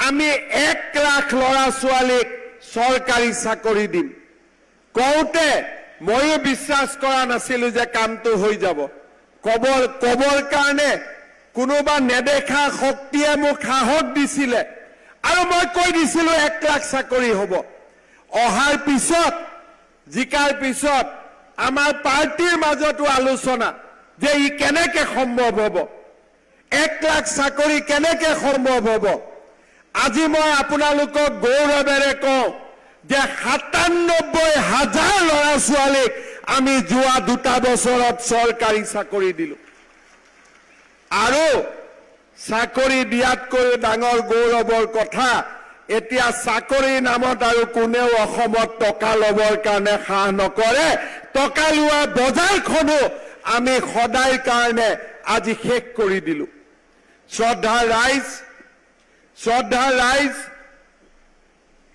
আমি 1 লাখ ল'ৰা ছোৱালীক চৰকাৰী চাকৰি দিম কওঁতে মইও বিশ্বাস কৰা নাছিলো যে কামটো হৈ যাব কবৰ কাৰণে কোনোবা নেদেখা শক্তিয়ে মোক সাহস দিছিলে আৰু মই কৈ দিছিলো 1 লাখ চাকৰি হ'ব অহাৰ পিছত জিকাৰ পিছত আমাৰ পাৰ্টিৰ মাজতো আলোচনা যে ই কেনেকৈ সম্ভৱ হ'ব 1 লাখ চাকৰি কেনেকৈ সম্ভৱ হ'ব আজি মই আপোনালোকক গৌৰৱেৰে কওঁ যে 97,000 ল'ৰা ছোৱালীক আমি যোৱা 2 বছৰত চৰকাৰী চাকৰি দিলো আৰু চাকৰি দিয়াতকৈ ডাঙৰ গৌৰৱৰ কথা এতিয়া চাকৰিৰ নামত আৰু কোনেও অসমত টকা ল'বৰ কাৰণে সাহ নকৰে টকা লোৱা বজাৰখনো আমি সদায় কাৰণে আজি শেষ কৰি দিলো শ্ৰদ্ধা ৰাইজ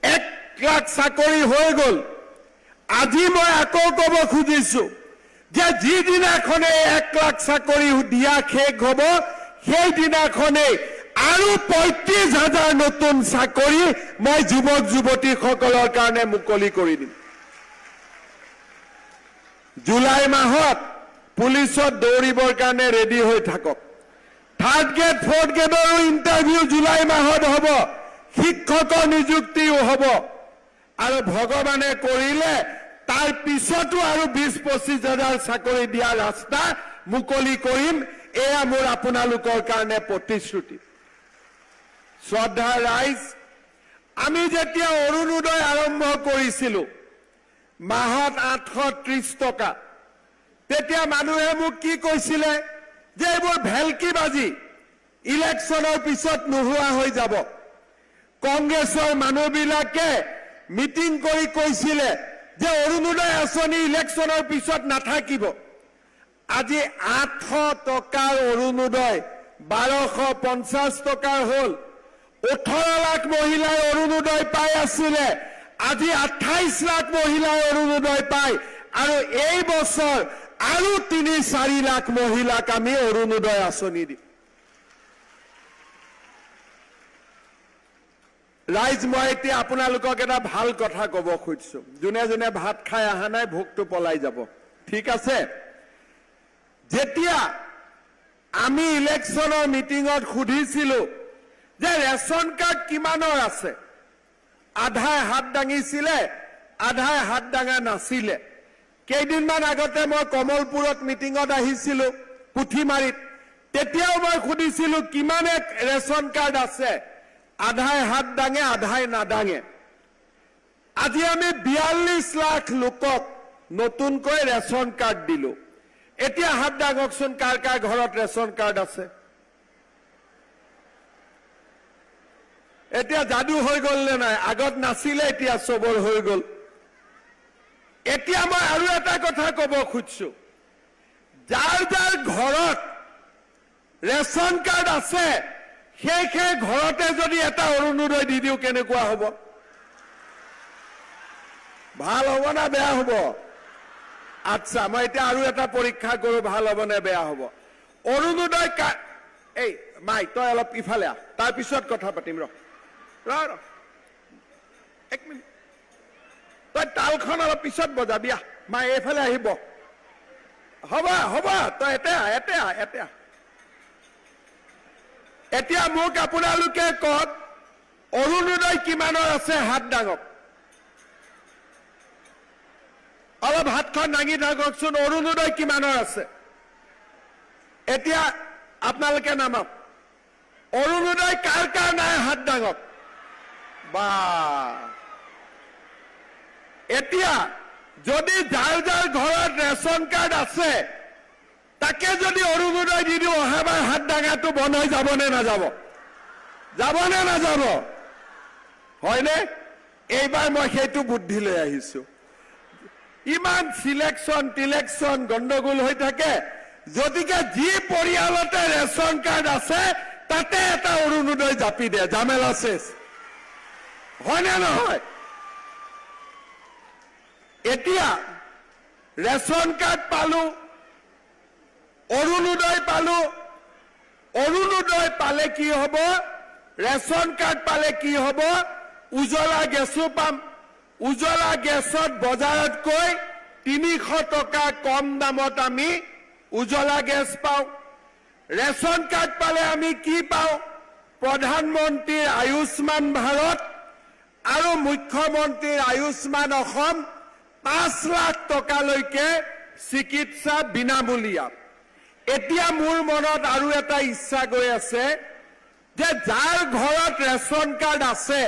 1 লাখ চাকৰি হৈ গ'ল আজি মই আকৌ ক'ব খুজিছো যে যিদিনাখনে 1 লাখ চাকৰি দিয়া শেষ হ'ব সেই দিনাখনে আৰু 35,000 নতুন চাকৰি মই যুৱক যুৱতীসকলৰ কাৰণে মুকলি কৰি দিম জুলাই মাহত পুলিচত দৌৰিবৰ কাৰণে ৰেডি হৈ থাকক 3rd grade 4th গ্ৰেডৰো interview July মাহত হ'ব শিক্ষকৰ নিযুক্তিও হ'ব আৰু ভগৱানে কৰিলে তাৰ পিছতো আৰু 20-25,000 চাকৰি দিয়া ৰাস্তা মুকলি কৰিম এয়া মোৰ আপোনালোকৰ কাৰণে প্ৰতিশ্ৰুতি শ্ৰদ্ধা ৰাইজ আমি যেতিয়া অৰুণোদয় আৰম্ভ কৰিছিলো মাহত 830 টকা তেতিয়া মানুহে মোক কি কৈছিলে যে এইবোৰ ভেলকিবাজি ইলেকশ্যনৰ পিছত নোহোৱা হৈ যাব কংগ্ৰেছৰ মানুহবিলাকে মিটিং কৰি কৈছিলে যে অৰুণোদয় আঁচনি ইলেকশ্যনৰ পিছত নাথাকিব আজি 800 টকাৰ অৰুণোদয় 1250 টকাৰ হ'ল 18 লাখ মহিলাই অৰুণোদয় পাই আছিলে আজি 28 লাখ মহিলাই অৰুণোদয় পায় আৰু এই বছৰ আৰু 3-4 লাখ মহিলাক আমি অৰুণোদয় আঁচনি দিম ৰাইজ মই এতিয়া আপোনালোকক এটা ভাল কথা ক'ব খুজিছো যোনে যোনে ভাত খাই অহা নাই ভোকটো পলাই যাব ঠিক আছে যেতিয়া আমি ইলেকশ্যনৰ মিটিঙত সুধিছিলো যে ৰেচন কাৰ্ড কিমানৰ আছে আধাই হাত দাঙিছিলে আধাই হাত দাঙা নাছিলে কেইদিনমান আগতে মই কমলপুৰত মিটিঙত আহিছিলো পুথিমাৰীত তেতিয়াও মই সুধিছিলো কিমানে ৰেচন কাৰ্ড আছে আধাই হাত দাঙে আধাই নাদাঙে আজি আমি 42 লাখ লোকক নতুনকৈ ৰেচন কাৰ্ড দিলো এতিয়া হাত দাঙকচোন কাৰ কাৰ ঘৰত ৰেচন কাৰ্ড আছে এতিয়া যাদু হৈ গ'ল নে নাই আগত নাছিলে এতিয়া সবৰ হৈ গ'ল এতিয়া মই আৰু এটা কথা ক'ব খুজিছো যাৰ যাৰ ঘৰত ৰেচন কাৰ্ড আছে সেই ঘৰতে যদি এটা অৰুণোদয় দি দিও কেনেকুৱা হ'ব ভাল হ'ব না বেয়া হ'ব আচ্ছা মই এতিয়া আৰু এটা পৰীক্ষা কৰো ভাল হ'ব নে বেয়া হ'ব অৰুণোদয় এই মাই তই অলপ ইফালে আহ তাৰ পিছত কথা পাতিম ৰ 1 মিনিট তই তালখন অলপ পিছত বজাবি মাই এইফালে আহিব হ'ব তই এতিয়া এতিয়া মোক আপোনালোকে কওক অৰুণোদয় কিমানৰ আছে হাত দাঙক অলপ হাতখন দাঙি থাককচোন অৰুণোদয় কিমানৰ আছে এতিয়া আপোনালোকে নামক অৰুণোদয় কাৰ কাৰ নাই হাত দাঙক বা এতিয়া যদি যাৰ যাৰ ঘৰত ৰেচন কাৰ্ড আছে তাকে যদি অৰুণোদয় দি দিও অহাবাৰ হাত দাঙাটো বন্ধ হৈ যাবনে নাযাব হয়নে এইবাৰ মই সেইটো বুদ্ধি লৈ আহিছো ইমান সিলেকশন গণ্ডগোল হৈ থাকে যদিকে যি পৰিয়ালতে ৰেচন কাৰ্ড আছে তাতে এটা অৰুণোদয় জাপি দিয়ে জামেলা শেষ হয়নে নহয় এতিয়া ৰেচন কাৰ্ড পালো অৰুণোদয় পালে কি হ'ব ৰেচন কাৰ্ড পালে কি হ'ব উজলা গেছো পাম উজলা গেছত বজাৰতকৈ 300 টকা কম দামত আমি উজলা গেছ পাওঁ ৰেচন কাৰ্ড পালে আমি কি পাওঁ প্ৰধানমন্ত্ৰীৰ আয়ুষ্মান ভাৰত আৰু মুখ্যমন্ত্ৰীৰ আয়ুষ্মান অসম 5 লাখ টকালৈকে চিকিৎসা বিনামূলীয়া এতিয়া মোৰ মনত আৰু এটা ইচ্ছা গৈ আছে যে যাৰ ঘৰত ৰেচন কাৰ্ড আছে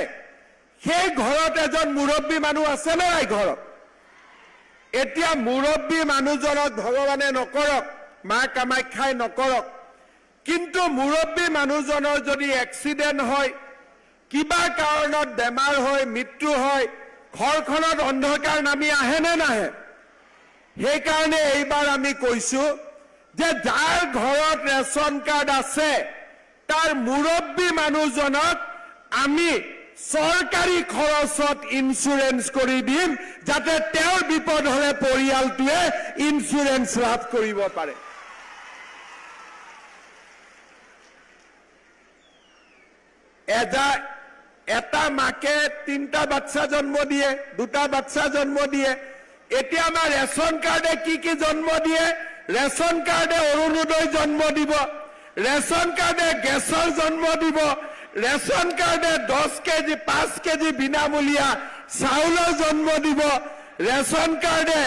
সেই ঘৰত এজন মুৰব্বী মানুহ আছে নে নাই ঘৰত এতিয়া মুৰব্বী মানুহজনক ভগৱানে নকৰক মা কামাখ্যাই নকৰক কিন্তু মুৰব্বী মানুহজনৰ যদি এক্সিডেন্ট হয় কিবা কাৰণত বেমাৰ হয় মৃত্যু হয় ঘৰখনত অন্ধকাৰ নামি আহে নে নাহে সেই কাৰণে এইবাৰ আমি কৈছো যে যাৰ ঘৰত ৰেচন কাৰ্ড আছে তাৰ মুৰব্বী মানুহজনক আমি সৰকাৰী খৰচত ইন্স্যুৰেন্স কৰি দিম যাতে তেওঁৰ বিপদ হলে পৰিয়ালটোৱে ইন্স্যুৰেন্স লাভ কৰিব পাৰে এটা মাকে 3টা বাচ্চা জন্ম দিয়ে 2টা বাচ্চা জন্ম দিয়ে এতিয়া আমাৰ ৰেচন কাৰ্ডে কি জন্ম দিয়ে ৰেচন কাৰ্ডে অৰুণোদয় জন্ম দিব ৰেচন কাৰ্ডে গেছৰ জন্ম দিব ৰেচন কাৰ্ডে 10 কেজি 5 কেজি বিনামূলীয়া চাউলৰ জন্ম দিব ৰেচন কাৰ্ডে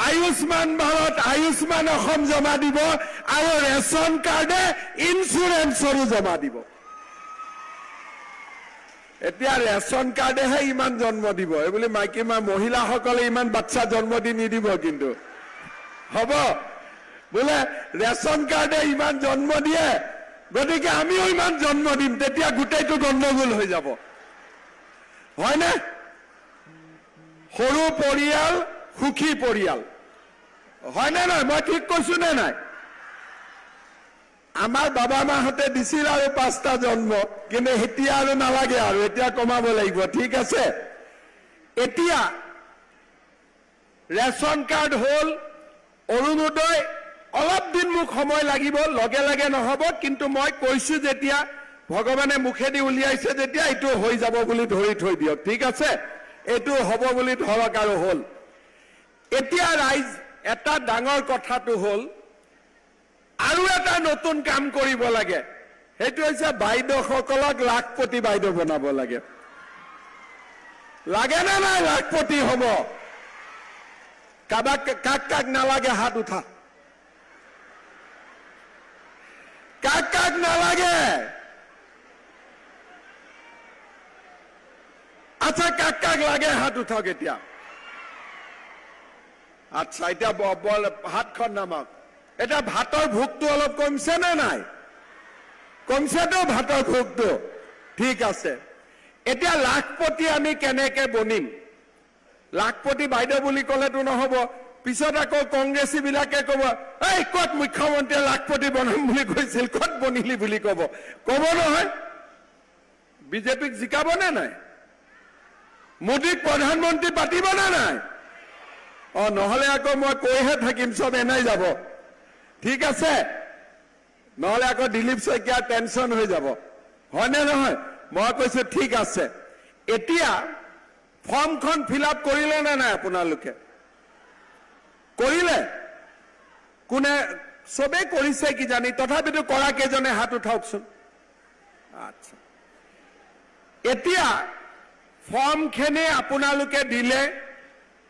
আয়ুষ্মান ভাৰত আয়ুষ্মান অসম জমা দিব আৰু ৰেচন কাৰ্ডে ইন্স্যুৰেন্সৰো জমা দিব এতিয়া ৰেচন কাৰ্ডেহে ইমান জন্ম দিব এই বুলি মাইকী মহিলাসকলে ইমান বাচ্চা জন্ম দি নিদিব কিন্তু হ'ব বোলে ৰেচন কাৰ্ডে ইমান জন্ম দিয়ে গতিকে আমিও ইমান জন্ম দিম তেতিয়া গোটেইটো গণ্ডগোল হৈ যাব হয়নে সৰু পৰিয়াল সুখী পৰিয়াল হয়নে নহয় মই ঠিক কৈছো নে নাই আমাৰ বাবা মাহঁতে দিছিল আৰু 5টা জন্ম কিন্তু এতিয়া আৰু নালাগে আৰু এতিয়া কমাব লাগিব ঠিক আছে এতিয়া ৰেচন কাৰ্ড হল অৰুণোদয় অলপ দিন মোক সময় লাগিব লগে লগে নহব কিন্তু মই কৈছো যেতিয়া ভগৱানে মুখেদি উলিয়াইছে যেতিয়া এইটো হৈ যাব বুলি ধৰি থৈ দিয়ক ঠিক আছে এইটো হ'ব বুলি ধৰক আৰু হল এতিয়া ৰাইজ এটা ডাঙৰ কথাটো হল আৰু এটা নতুন কাম কৰিব লাগে সেইটো হৈছে বাইদেউসকলক লাখপতি বাইদেউ বনাব লাগে লাগে না নাই লাখপতি হ'ব কাক নালাগে হাত উঠা কাক নালাগে আচ্ছা কাক লাগে হাত উঠাওক এতিয়া আচ্ছা এতিয়া হাতখন নামাওক এটা ভাতৰ ভোগটো অলপ কমছে নে নাই কমছেতো ভাতৰ ভোগটো ঠিক আছে এতিয়া লাখপতি আমি কেনেকে বনিম লাখপতি বাইদেউ বুলি ক'লেতো নহব পিছত আকৌ কংগ্ৰেছী বিলাকে ক'ব এই ক'ত মুখ্যমন্ত্ৰীয়ে লাখপতি বনাম বুলি কৈছিল ক'ত বনিলি বুলি ক'ব নহয় বিজেপিক জিকাব নে নাই মোদীক প্ৰধানমন্ত্ৰী পাতিব নে নাই নহলে আকৌ মই কৈহে থাকিম চব এনাই যাব ঠিক আছে নহলে আকৌ দিলীপ শইকীয়াৰ টেনচন হৈ যাব হয়নে নহয় মই কৈছো ঠিক আছে এতিয়া ফৰ্মখন ফিল আপ কৰিলে নে নাই আপোনালোকে কৰিলে কোনে সবে কৰিছে কি জানি তথাপিতো কৰা কেজনে হাত উঠাওকচোন আচ্ছা এতিয়া ফৰ্মখিনি আপোনালোকে দিলে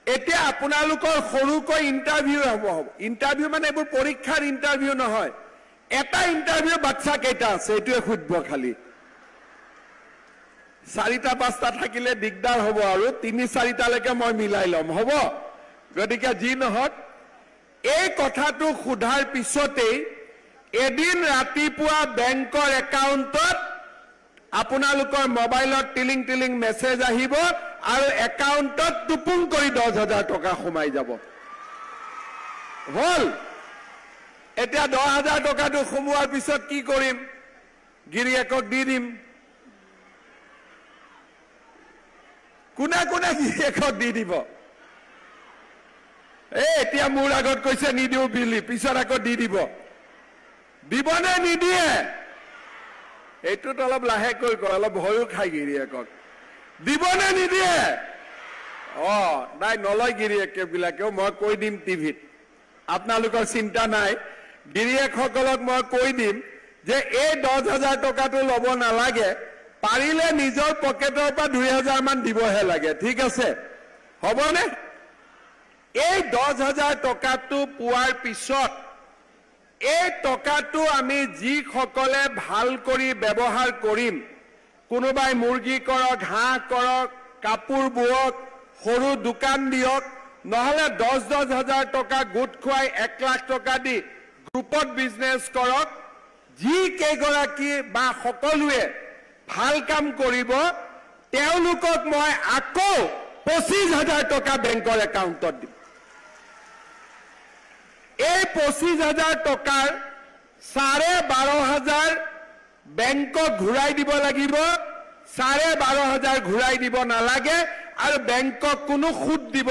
এতিয়া আপোনালোকৰ সৰুকৈ ইন্টাৰভিউ হ'ব ইন্টাৰভিউ মানে এইবোৰ পৰীক্ষাৰ ইন্টাৰভিউ নহয় এটা ইন্টাৰভিউ বাচ্চা কেইটা আছে এইটোৱে খুঁজব খালি 4টা 5টা থাকিলে দিগদাৰ হ'ব আৰু 3-4টালৈকে মই মিলাই ল'ম হ'ব গতিকে যি নহওক এই কথাটো সোধাৰ পিছতেই এদিন ৰাতিপুৱা বেংকৰ একাউণ্টত আপোনালোকৰ মোবাইলত টিলিং মেছেজ আহিব আৰু একাউণ্টত টুপুং কৰি 10,000 টকা সোমাই যাব হল এতিয়া 10,000 টকাটো সোমোৱাৰ পিছত কি কৰিম গিৰিয়েকক দি দিম কোনে গিৰিয়েকক দি দিব এতিয়া মোৰ আগত কৈছে নিদিও বিলি পিছত আকৌ দি দিব দিবনে নিদিয়ে এইটোত অলপ লাহেকৈ কয়, অলপ ভয়ো খাই গিৰিয়েকক। দিবনে নিদিয়ে? নাই নলয় গিৰিয়েকবিলাকেও, মই কৈ দিম টিভিত, আপোনালোকৰ চিন্তা নাই। গিৰিয়েকসকলক মই কৈ দিম যে এই 10,000 টকাটো ল'ব নালাগে, পাৰিলে নিজৰ পকেটৰ পৰা 2,000 মান দিবহে লাগে, ঠিক আছে? হ'বনে? এই 10,000 টকাটো পোৱাৰ পিছত এই টকাটো আমি যিসকলে ভাল কৰি ব্যৱহাৰ কৰিম, কোনোবাই মুৰ্গী কৰক, হাঁহ কৰক, কাপোৰ বুৱক, সৰু দোকান দিয়ক, নহলে 10,000 টকা গোট খুৱাই 1 লাখ টকা দি গ্ৰুপত বিজনেছ কৰক, যি কেইগৰাকী বা সকলোৱে ভাল কাম কৰিব তেওঁলোকক মই আকৌ 25,000 টকা বেংকৰ একাউণ্টত দিম। এই 25,000 টকাৰ 12,500 বেংকক ঘূৰাই দিব লাগিব, 12,500 ঘূৰাই দিব নালাগে, আৰু বেংকক কোনো সুদ দিব